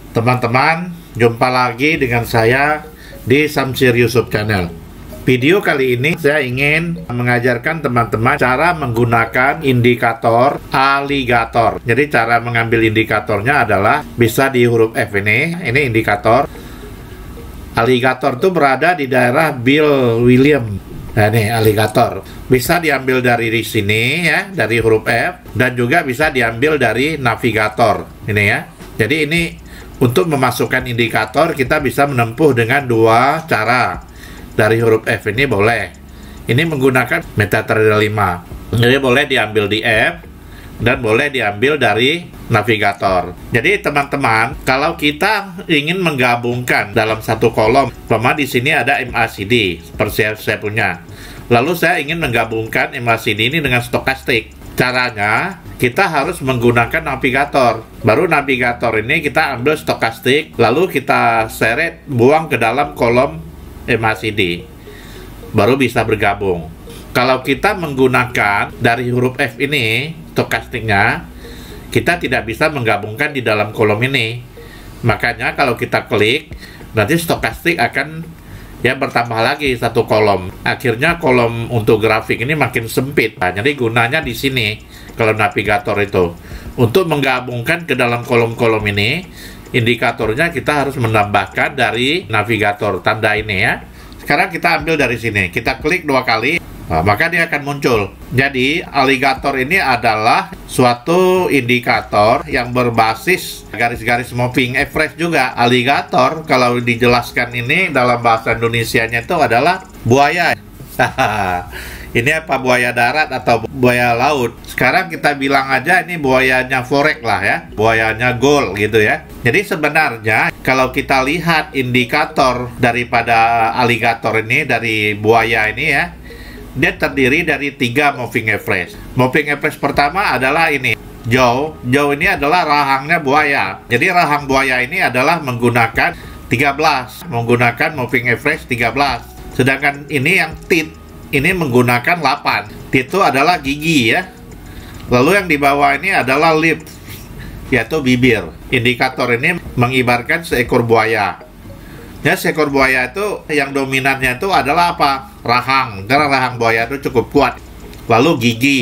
Teman-teman, jumpa lagi dengan saya di Samsir YouTube Channel. Video kali ini saya ingin mengajarkan teman-teman cara menggunakan indikator aligator. Jadi cara mengambil indikatornya adalah bisa di huruf F ini indikator. Aligator itu berada di daerah Bill William. Nah ini aligator. Bisa diambil dari sini ya, dari huruf F, dan juga bisa diambil dari navigator. Ini ya. Jadi ini untuk memasukkan indikator kita bisa menempuh dengan dua cara. Dari huruf F ini boleh. Ini menggunakan MetaTrader 5. Jadi boleh diambil di F dan boleh diambil dari navigator. Jadi teman-teman, kalau kita ingin menggabungkan dalam satu kolom, di sini ada MACD seperti saya punya. Lalu saya ingin menggabungkan MACD ini dengan stokastik. Caranya, kita harus menggunakan navigator. Baru navigator ini kita ambil stokastik, lalu kita seret buang ke dalam kolom MACD. Baru bisa bergabung. Kalau kita menggunakan dari huruf F ini, stokastiknya, kita tidak bisa menggabungkan di dalam kolom ini. Makanya kalau kita klik, nanti stokastik akan bertambah lagi satu kolom. Akhirnya kolom untuk grafik ini makin sempit. Nah, jadi gunanya di sini kalau navigator itu untuk menggabungkan ke dalam kolom-kolom ini, indikatornya kita harus menambahkan dari navigator tanda ini ya. Sekarang kita ambil dari sini, kita klik dua kali, maka dia akan muncul. Jadi aligator ini adalah suatu indikator yang berbasis garis-garis moving average juga. Aligator kalau dijelaskan ini dalam bahasa Indonesianya itu adalah buaya. Ini apa, buaya darat atau buaya laut? Sekarang kita bilang aja ini buayanya forex lah ya, buayanya gold gitu ya. Jadi sebenarnya kalau kita lihat indikator daripada aligator ini, dari buaya ini ya, dia terdiri dari 3 moving average. Moving average pertama adalah ini, jaw. Jaw ini adalah rahangnya buaya. Jadi rahang buaya ini adalah menggunakan 13, menggunakan moving average 13. Sedangkan ini yang teeth, ini menggunakan 8. Teeth itu adalah gigi ya. Lalu yang di bawah ini adalah lip, yaitu bibir. Indikator ini mengibarkan seekor buaya. Ya, seekor buaya itu yang dominannya itu adalah apa? Rahang. Karena rahang buaya itu cukup kuat. Lalu gigi,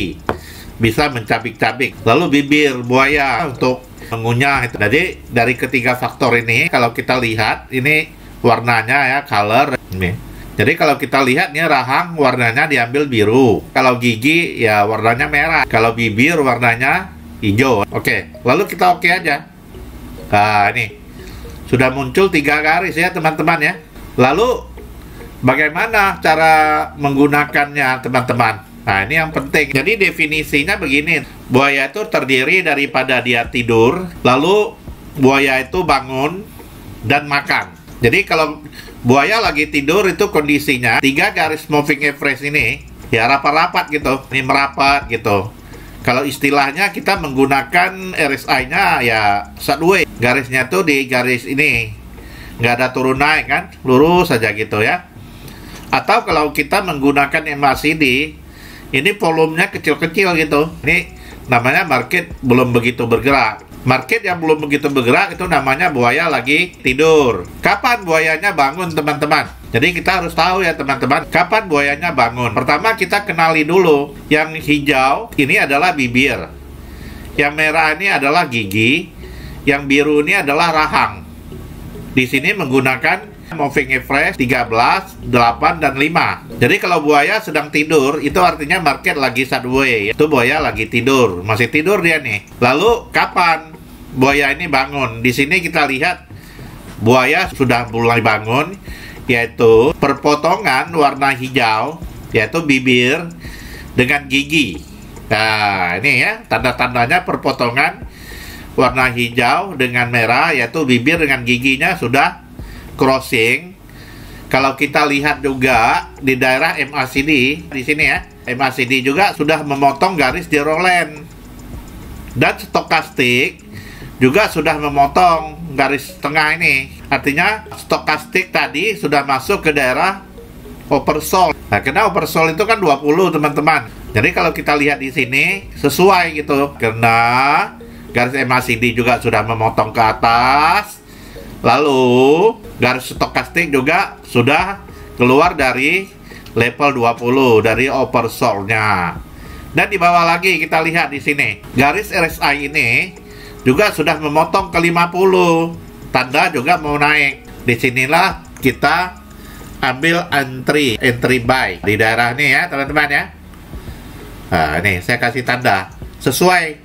bisa mencabik-cabik. Lalu bibir buaya untuk mengunyah itu. Jadi dari ketiga faktor ini kalau kita lihat ini warnanya ya, color ini. Jadi kalau kita lihat nih rahang warnanya diambil biru. Kalau gigi ya warnanya merah. Kalau bibir warnanya hijau. Oke, lalu kita oke aja. Nah ini sudah muncul 3 garis ya teman-teman ya. Lalu bagaimana cara menggunakannya teman-teman? Nah ini yang penting. Jadi definisinya begini. Buaya itu terdiri daripada dia tidur, lalu buaya itu bangun dan makan. Jadi kalau buaya lagi tidur itu kondisinya 3 garis moving average ini ya rapat-rapat gitu. Ini merapat gitu. Kalau istilahnya kita menggunakan RSI-nya ya sideways. Garisnya tuh di garis ini. Nggak ada turun naik kan. Lurus saja gitu ya. Atau kalau kita menggunakan MACD, ini volumenya kecil-kecil gitu. Ini namanya market belum begitu bergerak. Market yang belum begitu bergerak itu namanya buaya lagi tidur. Kapan buayanya bangun teman-teman? Jadi kita harus tahu ya teman-teman, kapan buayanya bangun. Pertama kita kenali dulu. Yang hijau ini adalah bibir. Yang merah ini adalah gigi. Yang biru ini adalah rahang. Di sini menggunakan moving average 13, 8, dan 5. Jadi kalau buaya sedang tidur, itu artinya market lagi sideways. Itu buaya lagi tidur. Masih tidur dia nih. Lalu kapan buaya ini bangun? Di sini kita lihat buaya sudah mulai bangun, yaitu perpotongan warna hijau, yaitu bibir dengan gigi. Nah ini ya tanda-tandanya perpotongan warna hijau dengan merah, yaitu bibir dengan giginya sudah crossing. Kalau kita lihat juga di daerah MACD di sini ya, MACD juga sudah memotong garis zero line, dan stokastik juga sudah memotong garis tengah ini. Artinya stokastik tadi sudah masuk ke daerah oversold. Nah, karena oversold itu kan 20 teman-teman. Jadi kalau kita lihat di sini sesuai gitu. Karena garis MACD juga sudah memotong ke atas, Lalu garis stokastik juga sudah keluar dari level 20 dari oversold-nya. Dan di bawah lagi kita lihat di sini, garis RSI ini juga sudah memotong ke 50. Tanda juga mau naik. Disinilah kita ambil entry buy di daerah ini ya teman-teman ya. Nah, ini saya kasih tanda sesuai.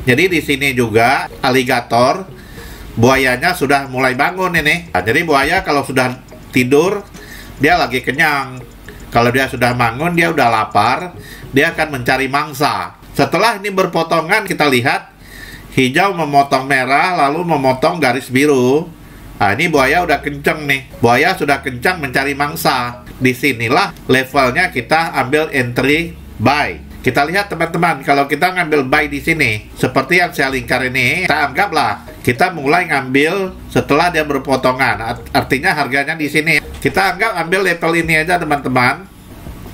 Jadi di sini juga aligator, buayanya sudah mulai bangun ini. Nah, jadi buaya kalau sudah tidur dia lagi kenyang. Kalau dia sudah bangun, dia udah lapar, dia akan mencari mangsa. Setelah ini berpotongan, kita lihat hijau memotong merah, lalu memotong garis biru. Nah, ini buaya udah kenceng nih. Buaya sudah kencang mencari mangsa. Disinilah levelnya kita ambil entry buy. Kita lihat teman-teman, kalau kita ngambil buy di sini, seperti yang saya lingkar ini, kita anggaplah kita mulai ngambil setelah dia berpotongan. Artinya harganya di sini. Kita anggap ambil level ini aja teman-teman.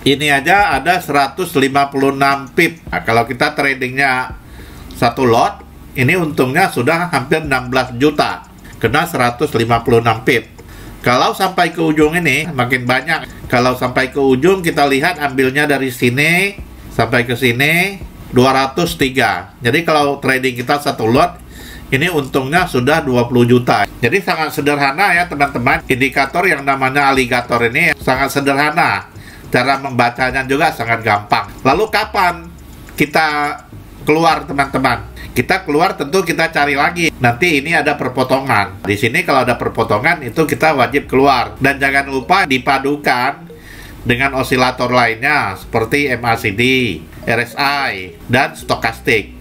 Ini aja ada 156 pip. Nah, kalau kita tradingnya satu lot, ini untungnya sudah hampir 16 juta. Kena 156 pip. Kalau sampai ke ujung ini makin banyak. Kalau sampai ke ujung kita lihat ambilnya dari sini sampai ke sini 203. Jadi kalau trading kita satu lot, ini untungnya sudah 20 juta. Jadi sangat sederhana ya teman-teman. Indikator yang namanya aligator ini sangat sederhana. Cara membacanya juga sangat gampang. Lalu kapan kita keluar teman-teman? Kita keluar tentu kita cari lagi. Nanti ini ada perpotongan. Di sini kalau ada perpotongan itu kita wajib keluar. Dan jangan lupa dipadukan dengan osilator lainnya seperti MACD, RSI, dan stokastik.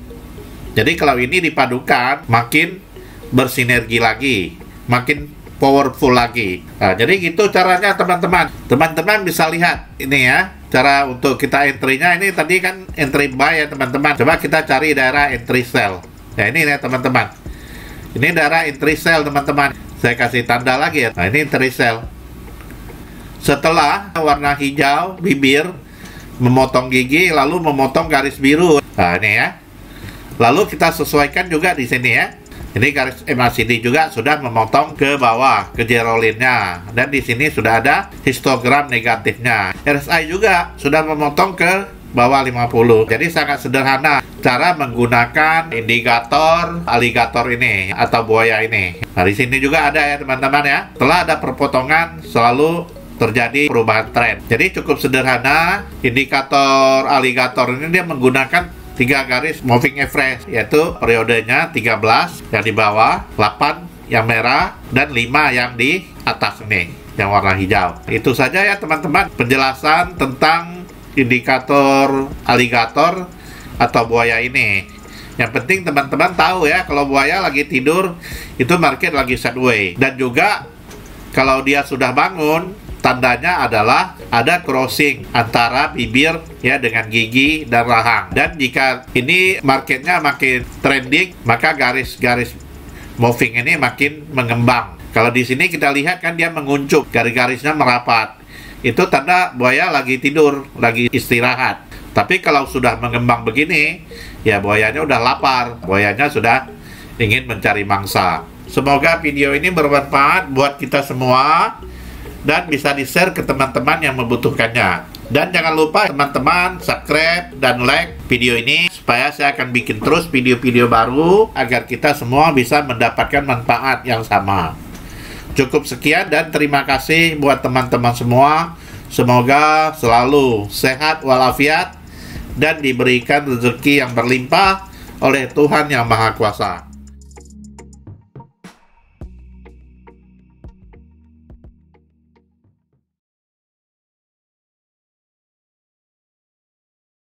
Jadi kalau ini dipadukan makin bersinergi lagi, makin powerful lagi. Nah, jadi gitu caranya teman-teman. Teman-teman bisa lihat ini ya, cara untuk kita entry-nya. Ini tadi kan entry buy ya teman-teman. Coba kita cari daerah entry sell. Nah ini ya teman-teman. Ini daerah entry sell teman-teman. Saya kasih tanda lagi ya. Nah ini entry sell. Setelah warna hijau bibir memotong gigi lalu memotong garis biru. Nah ini ya. Lalu kita sesuaikan juga di sini ya. Ini garis MACD juga sudah memotong ke bawah, ke jerolinnya. Dan di sini sudah ada histogram negatifnya. RSI juga sudah memotong ke bawah 50. Jadi sangat sederhana cara menggunakan indikator aligator ini atau buaya ini. Nah, di sini juga ada ya teman-teman ya. Setelah ada perpotongan selalu terjadi perubahan tren. Jadi cukup sederhana. Indikator aligator ini dia menggunakan 3 garis moving average, yaitu periodenya 13 yang di bawah, 8 yang merah, dan 5 yang di atas ini, yang warna hijau. Itu saja ya teman-teman penjelasan tentang indikator aligator atau buaya ini. Yang penting teman-teman tahu ya, kalau buaya lagi tidur itu market lagi sideways. Dan juga kalau dia sudah bangun, tandanya adalah ada crossing antara bibir ya dengan gigi dan rahang. Dan jika ini marketnya makin trending, maka garis-garis moving ini makin mengembang. Kalau di sini kita lihat kan dia menguncup, garis-garisnya merapat. Itu tanda buaya lagi tidur, lagi istirahat. Tapi kalau sudah mengembang begini, ya buayanya udah lapar, buayanya sudah ingin mencari mangsa. Semoga video ini bermanfaat buat kita semua dan bisa di-share ke teman-teman yang membutuhkannya. Dan jangan lupa teman-teman subscribe dan like video ini supaya saya akan bikin terus video-video baru agar kita semua bisa mendapatkan manfaat yang sama. Cukup sekian dan terima kasih buat teman-teman semua. Semoga selalu sehat walafiat dan diberikan rezeki yang berlimpah oleh Tuhan Yang Maha Kuasa.